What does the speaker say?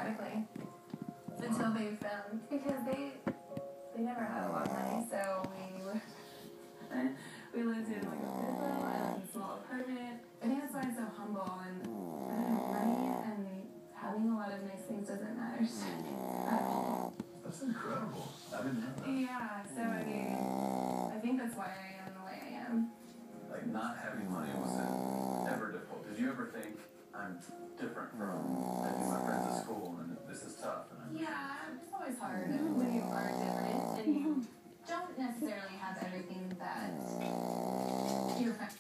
automatically until they found, because they never had a lot of money, so we lived in like a bungalow and a small apartment. I think that's why I'm so humble, and money and having a lot of nice things doesn't matter to me at all. That's incredible. I didn't know that. Yeah, so I mean, I think that's why I am the way I am. Like, not having money wasn't ever difficult. Did you ever think, I'm different from maybe my friends at school and this is tough? Yeah, it's always hard when you are different and you don't necessarily have everything that your friends.